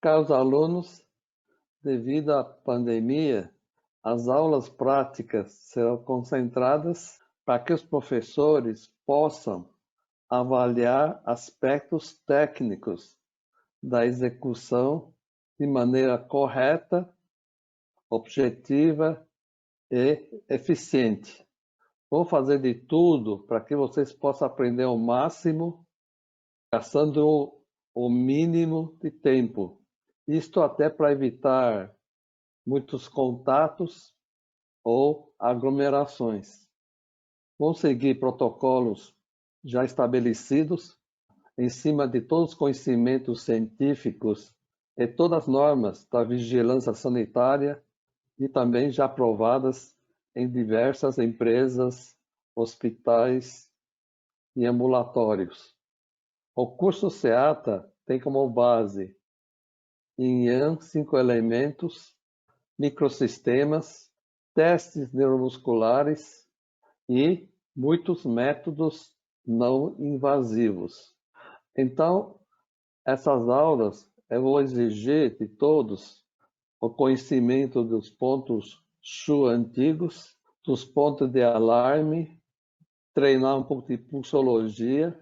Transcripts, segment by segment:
Caros alunos, devido à pandemia, as aulas práticas serão concentradas para que os professores possam avaliar aspectos técnicos da execução de maneira correta, objetiva e eficiente. Vou fazer de tudo para que vocês possam aprender ao máximo, gastando o mínimo de tempo. Isto até para evitar muitos contatos ou aglomerações. Vão seguir protocolos já estabelecidos em cima de todos os conhecimentos científicos e todas as normas da vigilância sanitária e também já aprovadas em diversas empresas, hospitais e ambulatórios. O curso SEATA tem como base INHAN 5 elementos, microsistemas, testes neuromusculares e muitos métodos não invasivos. Então, essas aulas eu vou exigir de todos o conhecimento dos pontos SHU antigos, dos pontos de alarme, treinar um pouco de pulsologia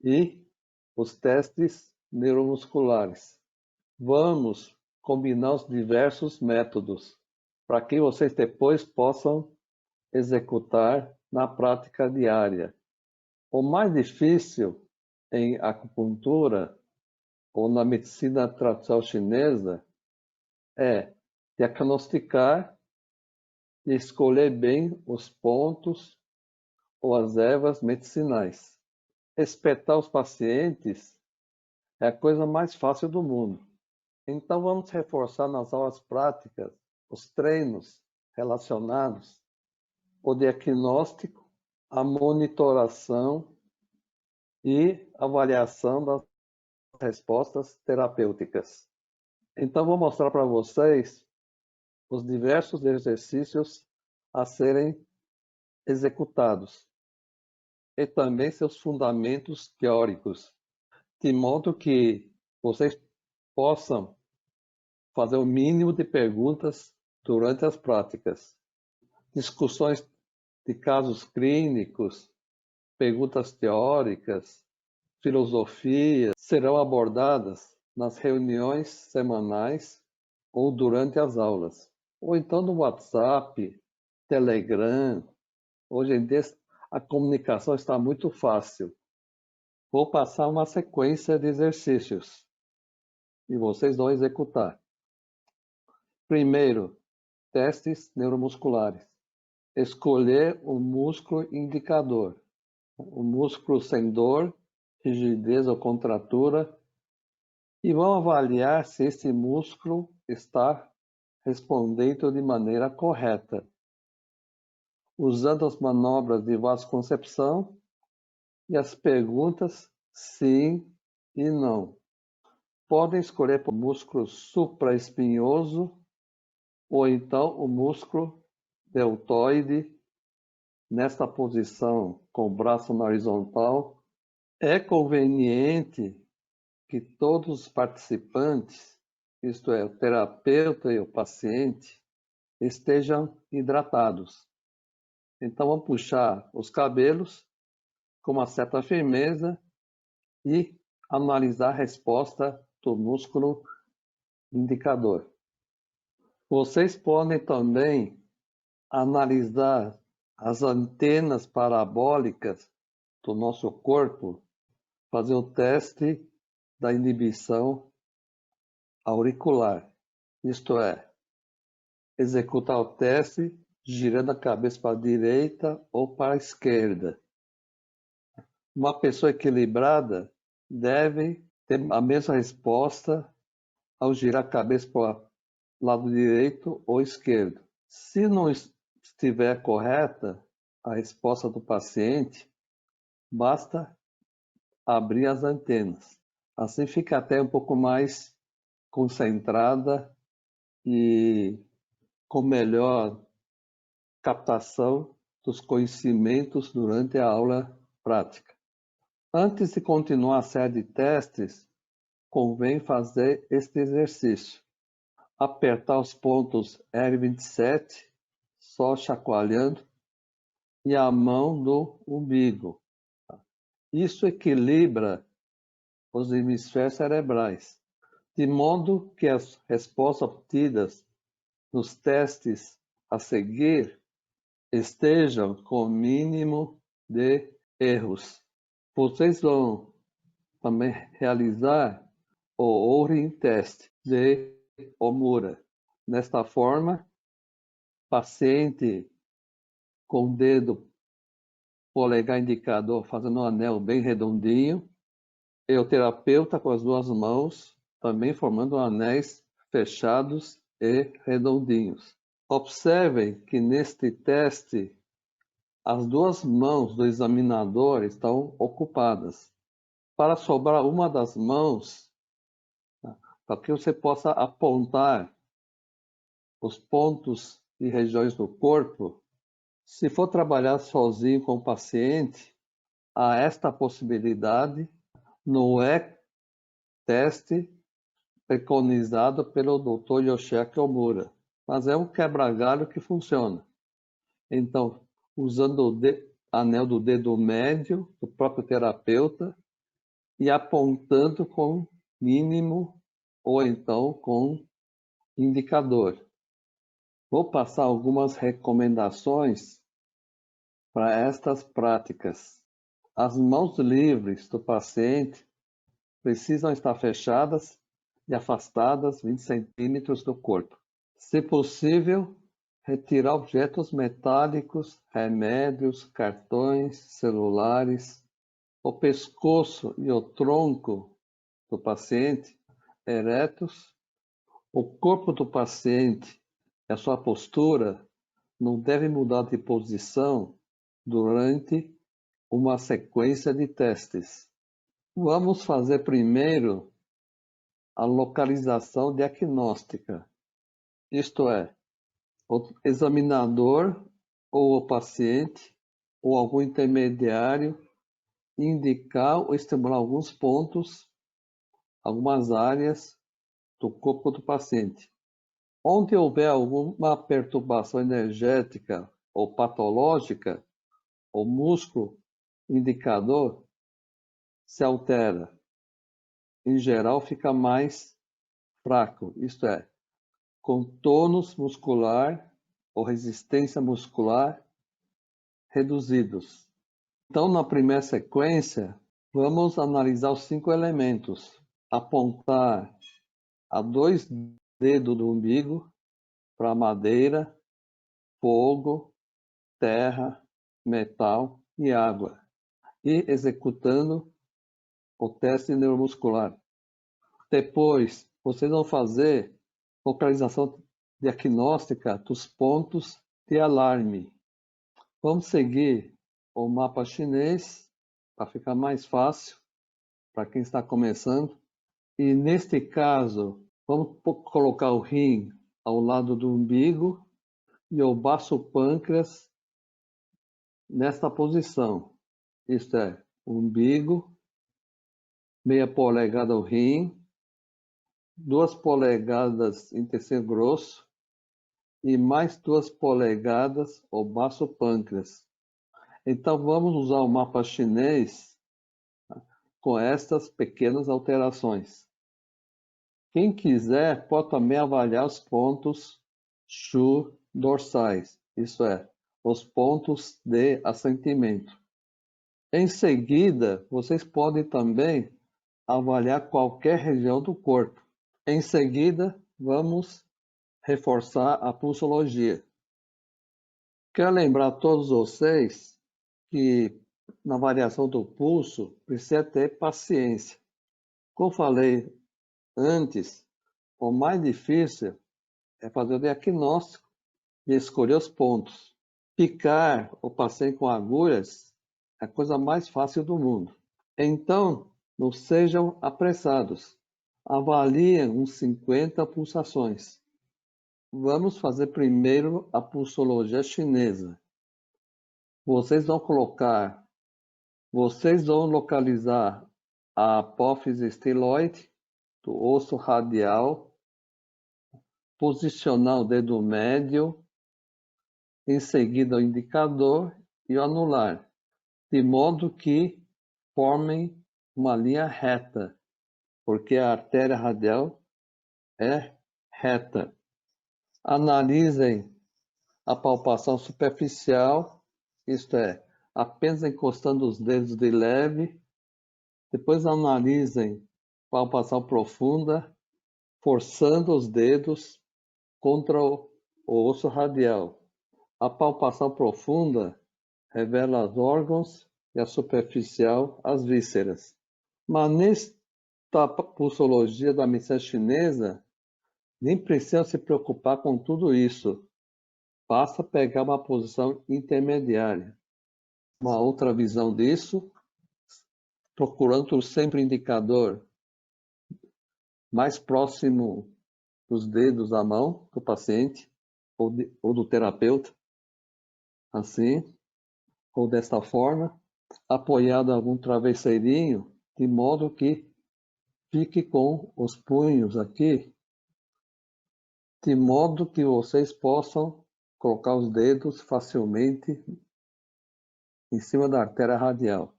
e os testes neuromusculares. Vamos combinar os diversos métodos para que vocês depois possam executar na prática diária. O mais difícil em acupuntura ou na medicina tradicional chinesa é diagnosticar e escolher bem os pontos ou as ervas medicinais. Espetar os pacientes é a coisa mais fácil do mundo. Então vamos reforçar nas aulas práticas os treinos relacionados ao diagnóstico, a monitoração e avaliação das respostas terapêuticas. Então vou mostrar para vocês os diversos exercícios a serem executados e também seus fundamentos teóricos, de modo que vocês possam fazer o mínimo de perguntas durante as práticas. Discussões de casos clínicos, perguntas teóricas, filosofia serão abordadas nas reuniões semanais ou durante as aulas, ou então no WhatsApp, Telegram. Hoje em dia a comunicação está muito fácil. Vou passar uma sequência de exercícios e vocês vão executar. Primeiro, testes neuromusculares. Escolher o músculo indicador, o músculo sem dor, rigidez ou contratura, e vão avaliar se esse músculo está respondendo de maneira correta, usando as manobras de vasconcepção e as perguntas sim e não. Podem escolher o músculo supraespinhoso ou então o músculo deltoide nesta posição com o braço na horizontal. É conveniente que todos os participantes, isto é, o terapeuta e o paciente, estejam hidratados. Então vamos puxar os cabelos com uma certa firmeza e analisar a resposta do músculo indicador. Vocês podem também analisar as antenas parabólicas do nosso corpo, fazer o teste da inibição auricular, isto é, executar o teste girando a cabeça para a direita ou para a esquerda. Uma pessoa equilibrada deve ter a mesma resposta ao girar a cabeça para o lado direito ou esquerdo. Se não estiver correta a resposta do paciente, basta abrir as antenas. Assim fica até um pouco mais concentrada e com melhor captação dos conhecimentos durante a aula prática. Antes de continuar a série de testes, convém fazer este exercício. Apertar os pontos R27, só chacoalhando, e a mão do umbigo. Isso equilibra os hemisférios cerebrais, de modo que as respostas obtidas nos testes a seguir estejam com o mínimo de erros. Vocês vão também realizar o Orin Test de Omura. Desta forma, paciente com o dedo polegar indicador fazendo um anel bem redondinho, e o terapeuta com as duas mãos também formando anéis fechados e redondinhos. Observem que neste teste as duas mãos do examinador estão ocupadas. Para sobrar uma das mãos, para que você possa apontar os pontos e regiões do corpo, se for trabalhar sozinho com o paciente, há esta possibilidade no teste preconizado pelo Dr. Yoshiaki Omura, mas é um quebra-galho que funciona. Então, usando o anel do dedo médio do próprio terapeuta e apontando com mínimo ou então com indicador. Vou passar algumas recomendações para estas práticas. As mãos livres do paciente precisam estar fechadas e afastadas 20 centímetros do corpo. Se possível, retirar objetos metálicos, remédios, cartões, celulares, o pescoço e o tronco do paciente eretos, o corpo do paciente e a sua postura não devem mudar de posição durante uma sequência de testes. Vamos fazer primeiro a localização diagnóstica, isto é, o examinador ou o paciente ou algum intermediário indicar ou estimular alguns pontos, algumas áreas do corpo do paciente. Onde houver alguma perturbação energética ou patológica, o músculo indicador se altera. Em geral, fica mais fraco, isto é, com tônus muscular ou resistência muscular reduzidos. Então, na primeira sequência, vamos analisar os 5 elementos. Apontar a 2 dedos do umbigo para madeira, fogo, terra, metal e água. E executando o teste neuromuscular. Depois, vocês vão fazer localização diagnóstica dos pontos de alarme. Vamos seguir o mapa chinês para ficar mais fácil para quem está começando. E neste caso, vamos colocar o rim ao lado do umbigo e o baço pâncreas nesta posição. Isto é, umbigo, meia polegada o rim, 2 polegadas intestino grosso e mais 2 polegadas o baço pâncreas. Então vamos usar o mapa chinês com estas pequenas alterações. Quem quiser pode também avaliar os pontos Shu dorsais, isso é, os pontos de assentimento. Em seguida, vocês podem também avaliar qualquer região do corpo. Em seguida, vamos reforçar a pulsologia. Quero lembrar a todos vocês que na variação do pulso precisa ter paciência. Como falei antes, o mais difícil é fazer o diagnóstico e escolher os pontos. Picar o paciente com agulhas é a coisa mais fácil do mundo. Então, não sejam apressados. Avaliem uns 50 pulsações. Vamos fazer primeiro a pulsologia chinesa. Vocês vão localizar a apófise esteloide do osso radial, posicionar o dedo médio, em seguida o indicador e o anular, de modo que formem uma linha reta, porque a artéria radial é reta. Analisem a palpação superficial, isto é, apenas encostando os dedos de leve. Depois analisem palpação profunda, forçando os dedos contra o osso radial. A palpação profunda revela os órgãos e a superficial as vísceras. Mas nesta pulsologia da medicina chinesa, nem precisa se preocupar com tudo isso. Basta pegar uma posição intermediária. Uma outra visão disso, procurando sempre o indicador mais próximo dos dedos da mão do paciente ou do terapeuta, assim, ou desta forma, apoiado em algum travesseirinho, de modo que fique com os punhos aqui, de modo que vocês possam colocar os dedos facilmente em cima da artéria radial.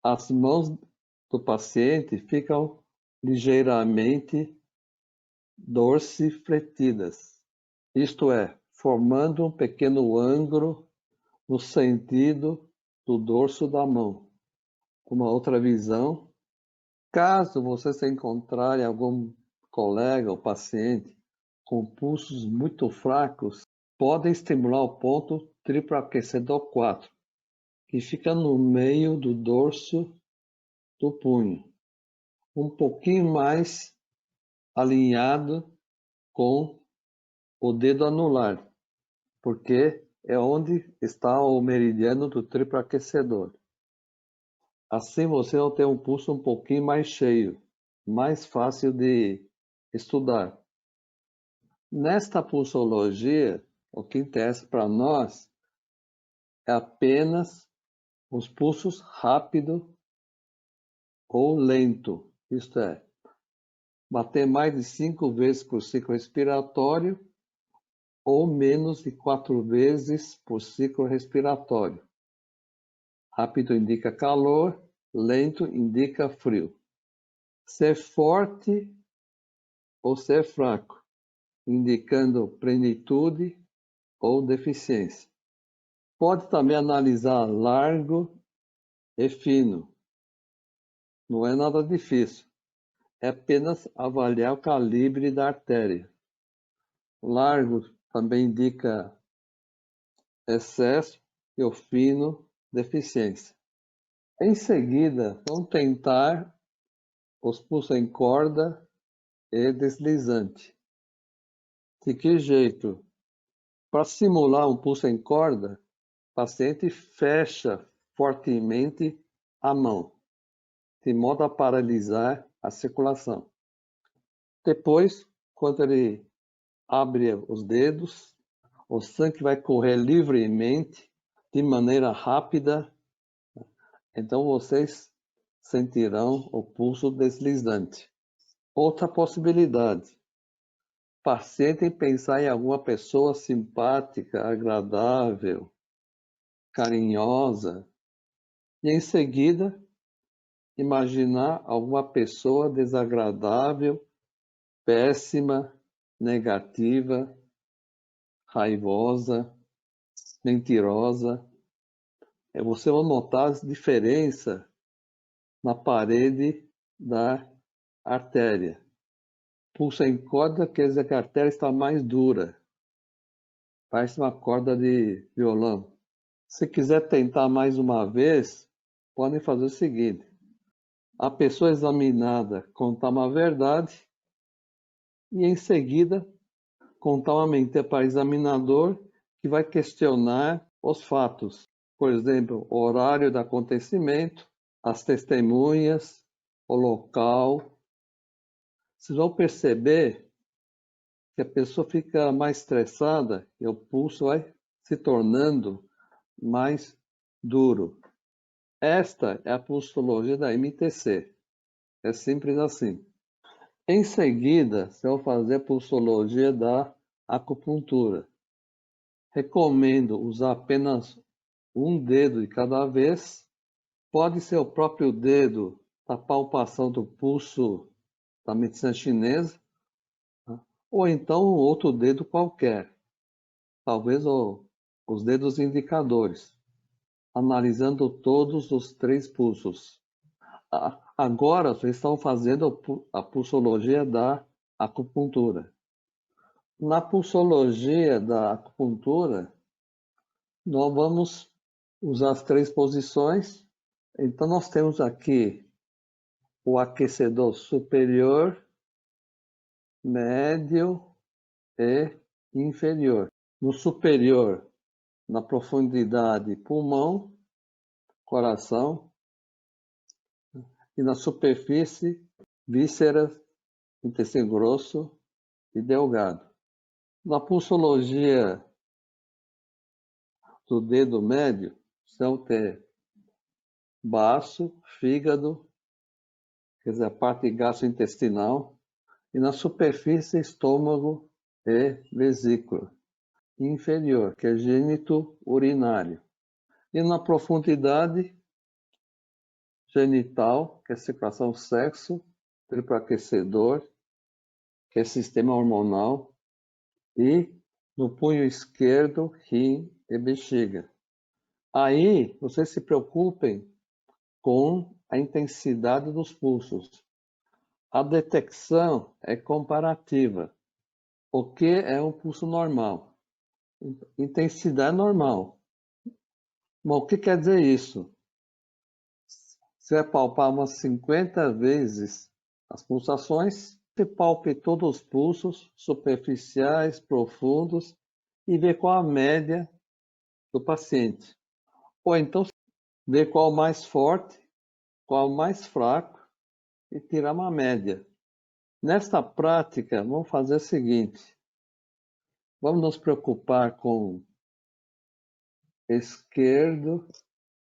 As mãos do paciente ficam ligeiramente dorsifletidas, isto é, formando um pequeno ângulo no sentido do dorso da mão. Uma outra visão, caso você se encontrarem algum colega ou paciente com pulsos muito fracos, podem estimular o ponto triplo aquecedor 4, que fica no meio do dorso do punho, um pouquinho mais alinhado com o dedo anular, porque é onde está o meridiano do triplo aquecedor. Assim você vai ter um pulso um pouquinho mais cheio, mais fácil de estudar. Nesta pulsologia, o que interessa para nós é apenas os pulsos rápido ou lento, isto é, bater mais de 5 vezes por ciclo respiratório ou menos de 4 vezes por ciclo respiratório. Rápido indica calor, lento indica frio. Ser forte ou ser fraco, indicando plenitude ou deficiência. Pode também analisar largo e fino. Não é nada difícil. É apenas avaliar o calibre da artéria. Largo também indica excesso e o fino, deficiência. Em seguida, vamos tentar os pulsos em corda e deslizante. De que jeito? Para simular um pulso em corda, o paciente fecha fortemente a mão, de modo a paralisar a circulação. Depois, quando ele abre os dedos, o sangue vai correr livremente, de maneira rápida, então vocês sentirão o pulso deslizante. Outra possibilidade, o paciente pensar em alguma pessoa simpática, agradável, carinhosa, e em seguida imaginar alguma pessoa desagradável, péssima, negativa, raivosa, mentirosa. Você vai notar as diferenças na parede da artéria. Pulso em corda quer dizer que a artéria está mais dura. Parece uma corda de violão. Se quiser tentar mais uma vez, podem fazer o seguinte. A pessoa examinada contar uma verdade e em seguida contar uma mentira para o examinador que vai questionar os fatos. Por exemplo, o horário do acontecimento, as testemunhas, o local. Vocês vão perceber que a pessoa fica mais estressada e o pulso vai se tornando mais duro. Esta é a pulsologia da MTC. É simples assim. Em seguida, você vai fazer a pulsologia da acupuntura. Recomendo usar apenas um dedo de cada vez. Pode ser o próprio dedo da palpação do pulso da medicina chinesa, tá? Ou então outro dedo qualquer, talvez os dedos indicadores, analisando todos os 3 pulsos. Agora, vocês estão fazendo a pulsologia da acupuntura. Na pulsologia da acupuntura, nós vamos usar as 3 posições. Então, nós temos aqui o aquecedor superior, médio e inferior. No superior, na profundidade, pulmão, coração, e na superfície, vísceras, intestino grosso e delgado. Na pulsologia do dedo médio, são ter baço, fígado, quer dizer, a parte gastrointestinal, e na superfície, estômago e vesícula. Inferior, que é gênito urinário. E na profundidade, genital, que é circulação sexo, triplo aquecedor, que é sistema hormonal, e no punho esquerdo, rim e bexiga. Aí, vocês se preocupem com a intensidade dos pulsos. A detecção é comparativa. O que é um pulso normal? Intensidade normal. Bom, o que quer dizer isso? Você vai palpar umas 50 vezes as pulsações, você palpe todos os pulsos, superficiais, profundos, e vê qual a média do paciente. Ou então, ver qual o mais forte, qual o mais fraco, e tirar uma média. Nesta prática, vamos fazer o seguinte: vamos nos preocupar com esquerdo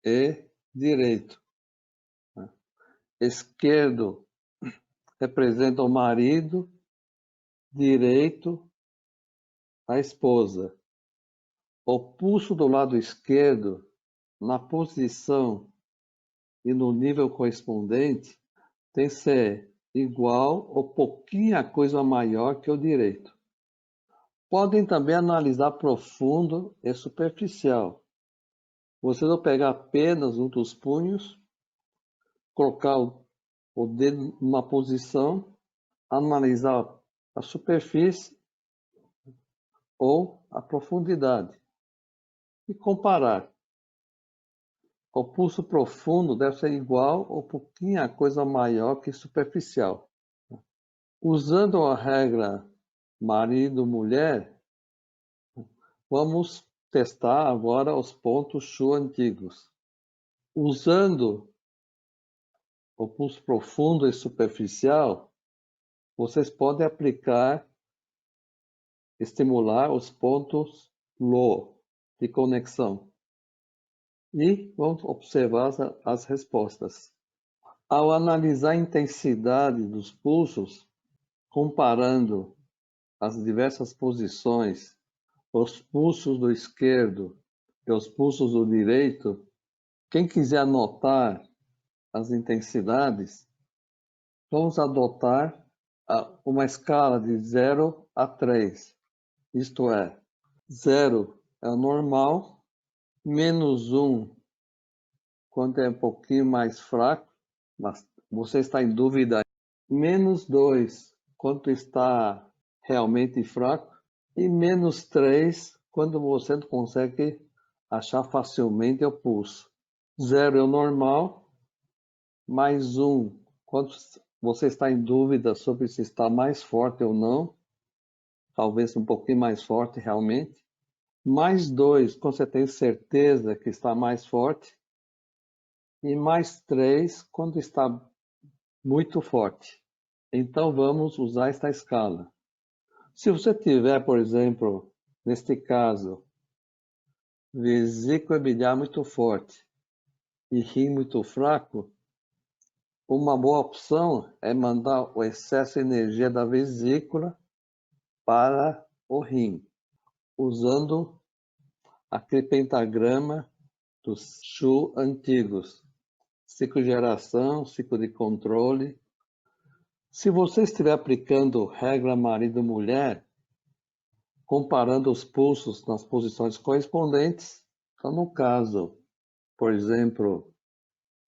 e direito. Esquerdo representa o marido, direito a esposa. O pulso do lado esquerdo, na posição e no nível correspondente, tem que ser igual ou pouquinha coisa maior que o direito. Podem também analisar profundo e superficial. Vocês vão pegar apenas um dos punhos, colocar o dedo numa posição, analisar a superfície ou a profundidade e comparar. O pulso profundo deve ser igual ou pouquinha coisa maior que superficial. Usando a regra marido-mulher, vamos testar agora os pontos Shu antigos. Usando o pulso profundo e superficial, vocês podem estimular os pontos Lo de conexão. E vamos observar as respostas. Ao analisar a intensidade dos pulsos, comparando as diversas posições, os pulsos do esquerdo e os pulsos do direito, quem quiser anotar as intensidades, vamos adotar uma escala de 0 a 3. Isto é, 0 é o normal, menos 1 quando é um pouquinho mais fraco, mas você está em dúvida, menos 2 quando está realmente fraco, e menos 3 quando você não consegue achar facilmente o pulso. 0 é o normal, mais 1 quando você está em dúvida sobre se está mais forte ou não, talvez um pouquinho mais forte realmente. Mais 2 quando você tem certeza que está mais forte. E mais 3 quando está muito forte. Então vamos usar esta escala. Se você tiver, por exemplo, neste caso, vesícula biliar muito forte e rim muito fraco, uma boa opção é mandar o excesso de energia da vesícula para o rim, usando aquele pentagrama dos Shu antigos. Ciclo de geração, ciclo de controle. Se você estiver aplicando regra marido-mulher, comparando os pulsos nas posições correspondentes, então no caso, por exemplo,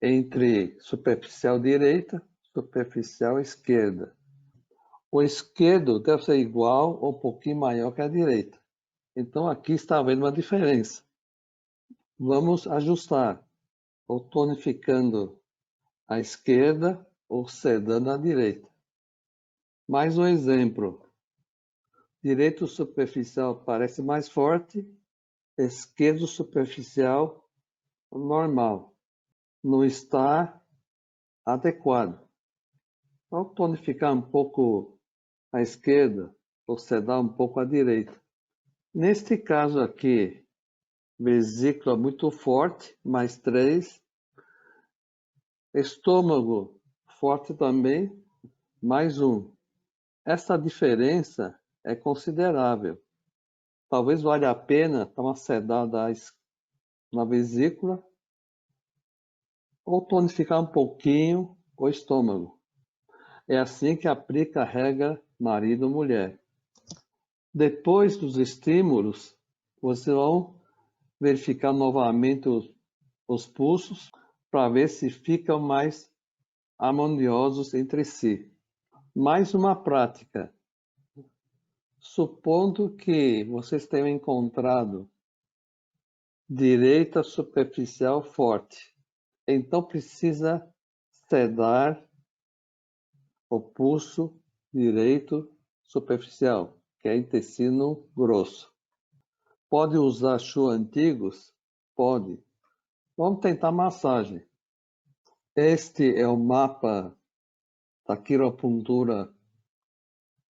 entre superficial direita e superficial esquerda. O esquerdo deve ser igual ou um pouquinho maior que a direita. Então aqui está havendo uma diferença. Vamos ajustar, ou tonificando a esquerda ou sedando a direita. Mais um exemplo. Direito superficial parece mais forte, esquerdo superficial normal. Não está adequado. Ao tonificar um pouco à esquerda, ou sedar um pouco à direita. Neste caso aqui, vesícula muito forte, mais 3. Estômago forte também, mais 1. Essa diferença é considerável. Talvez valha a pena dar uma sedada na vesícula ou tonificar um pouquinho o estômago. É assim que aplica a regra marido-mulher. Depois dos estímulos, vocês vão verificar novamente os pulsos para ver se ficam mais harmoniosos entre si. Mais uma prática. Supondo que vocês tenham encontrado direita superficial forte, então precisa sedar o pulso direito superficial, que é intestino grosso. Pode usar Shu antigos? Pode. Vamos tentar massagem. Este é o mapa da quiropuntura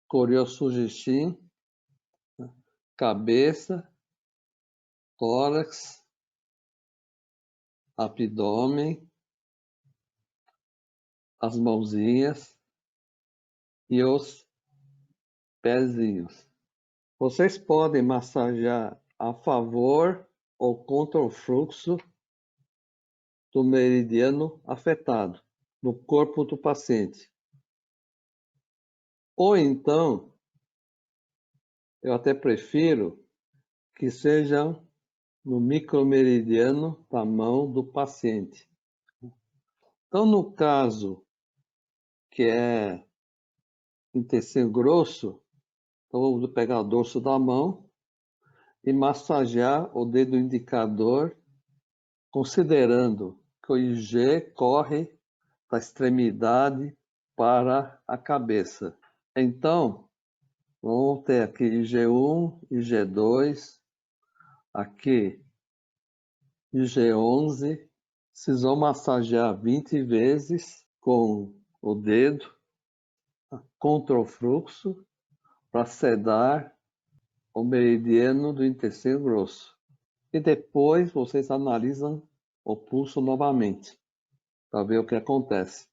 Koryo-Sujishin, cabeça, tórax, abdômen, as mãozinhas e os pezinhos. Vocês podem massagear a favor ou contra o fluxo do meridiano afetado no corpo do paciente. Ou então, eu até prefiro que sejam no micromeridiano da mão do paciente. Então, no caso que é intestino grosso, então vou pegar o dorso da mão e massagear o dedo indicador, considerando que o IG corre da extremidade para a cabeça. Então, vamos ter aqui IG1, IG2, aqui IG11. Vocês vão massagear 20 vezes com o dedo contra o fluxo para sedar o meridiano do intestino grosso. E depois vocês analisam o pulso novamente para ver o que acontece.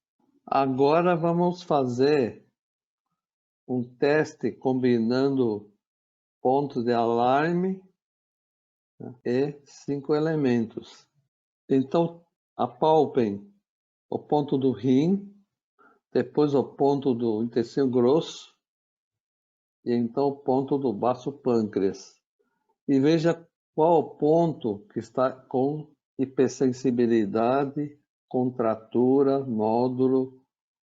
Agora vamos fazer um teste combinando pontos de alarme e 5 elementos. Então, apalpem o ponto do rim, depois o ponto do intestino grosso e então o ponto do baço pâncreas. E veja qual o ponto que está com hipersensibilidade, contratura, nódulo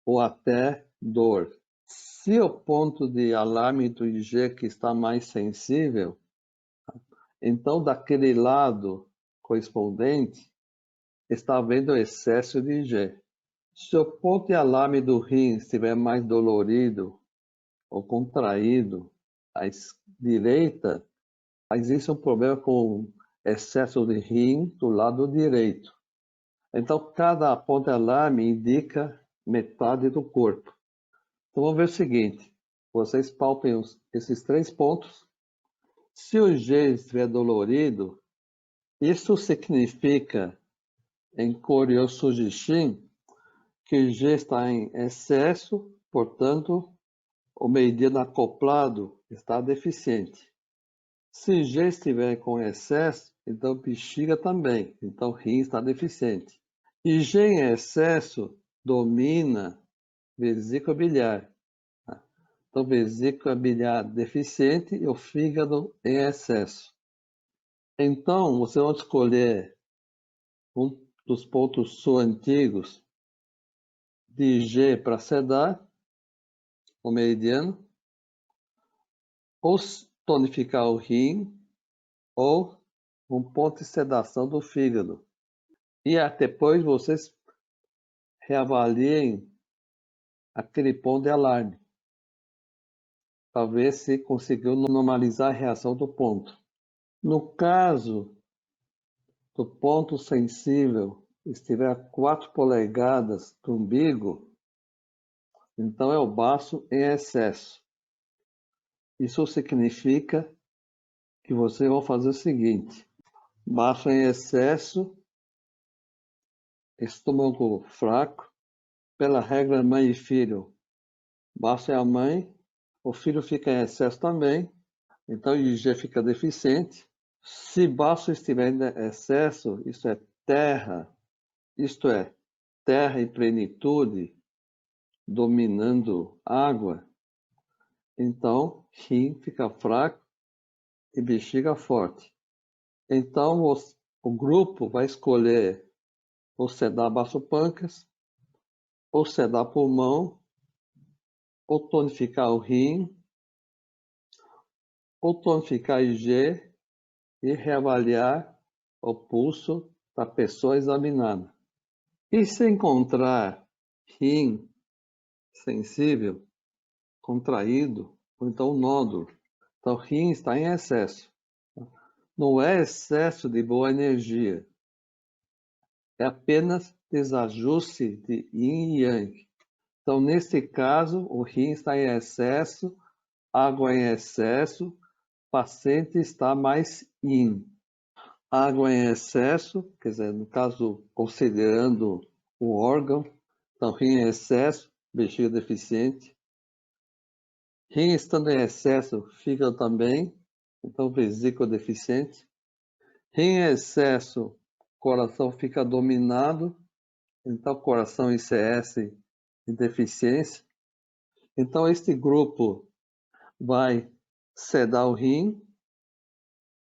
ou até dor. Se o ponto de alarme do IG que está mais sensível, então daquele lado correspondente está havendo excesso de IG. Se o ponto de alarme do rim estiver mais dolorido ou contraído à direita, existe um problema com excesso de rim do lado direito. Então, cada ponto de alarme indica metade do corpo. Então, vamos ver o seguinte. Vocês palpem esses 3 pontos. Se o G estiver dolorido, isso significa, em Koryo Sujishin, que G está em excesso, portanto, o meridiano acoplado está deficiente. Se G estiver com excesso, então bexiga também, então rim está deficiente. E G em excesso domina vesícula biliar. Então, vesícula biliar deficiente e o fígado em excesso. Então, você vai escolher um dos pontos sul antigos de G para sedar o meridiano, ou tonificar o rim, ou um ponto de sedação do fígado. E depois vocês reavaliem aquele ponto de alarme, para ver se conseguiu normalizar a reação do ponto. No caso do ponto sensível estiver a 4 polegadas do umbigo, então é o baço em excesso. Isso significa que vocês vão fazer o seguinte: baço em excesso, estômago fraco, pela regra mãe e filho, baço é a mãe, o filho fica em excesso também, então o IG fica deficiente. Se baço estiver em excesso, isto é terra em plenitude, dominando água, então rim fica fraco e bexiga forte. Então o grupo vai escolher ou sedar baço pâncreas, ou sedar pulmão, ou tonificar o rim, ou tonificar IG e reavaliar o pulso da pessoa examinada. E se encontrar rim sensível, contraído, ou então nódulo, então o rim está em excesso. Não é excesso de boa energia, é apenas desajuste de yin e yang. Então, nesse caso, o rim está em excesso, água em excesso, o paciente está mais yin. Água em excesso, quer dizer, no caso, considerando o órgão, então rim em excesso, bexiga deficiente. Rim estando em excesso, fígado também, então vesícula deficiente. Rim em excesso, coração fica dominado, então coração ICS em deficiência. Então este grupo vai sedar o rim,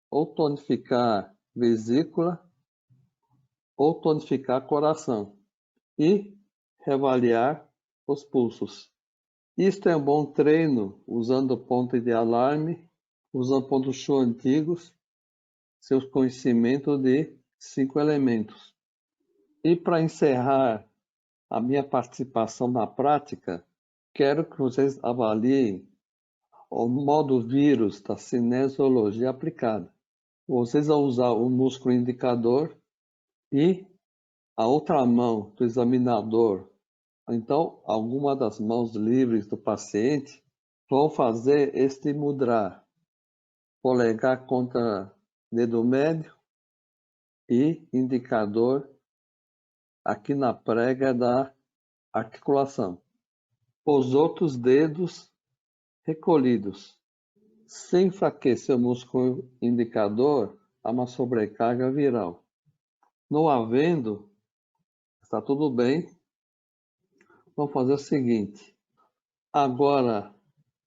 ou tonificar vesícula, ou tonificar coração e reavaliar os pulsos. Isto é um bom treino usando ponto de alarme, usando pontos show antigos, seus conhecimentos de 5 elementos. E para encerrar a minha participação na prática, quero que vocês avaliem o modo vírus da cinesiologia aplicada. Vocês vão usar o músculo indicador e a outra mão do examinador, então alguma das mãos livres do paciente, vão fazer este mudra, polegar contra dedo médio e indicador aqui na prega da articulação. Os outros dedos recolhidos. Sem enfraquecer o músculo indicador, há uma sobrecarga viral. Não havendo, está tudo bem. Vamos fazer o seguinte. Agora,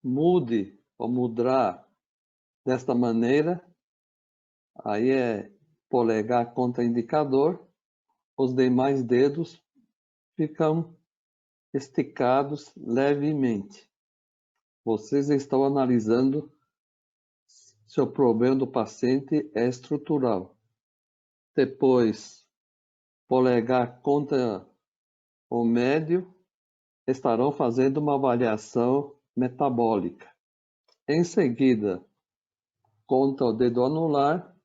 mude ou mudar desta maneira. Aí é polegar contra indicador. Os demais dedos ficam esticados levemente. Vocês estão analisando se o problema do paciente é estrutural. Depois, polegar contra o médio, estarão fazendo uma avaliação metabólica. Em seguida, contra o dedo anular,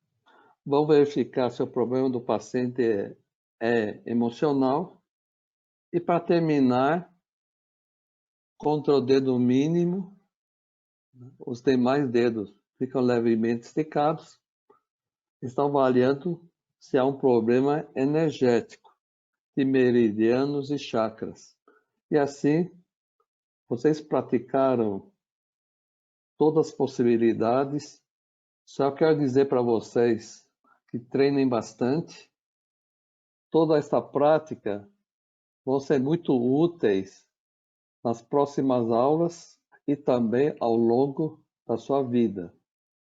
vão verificar se o problema do paciente é emocional. E para terminar, contra o dedo mínimo, os demais dedos ficam levemente esticados. Estão avaliando se há um problema energético. de meridianos e chakras. E assim, vocês praticaram todas as possibilidades. Só quero dizer para vocês que treinem bastante. Toda esta prática vão ser muito úteis nas próximas aulas e também ao longo da sua vida.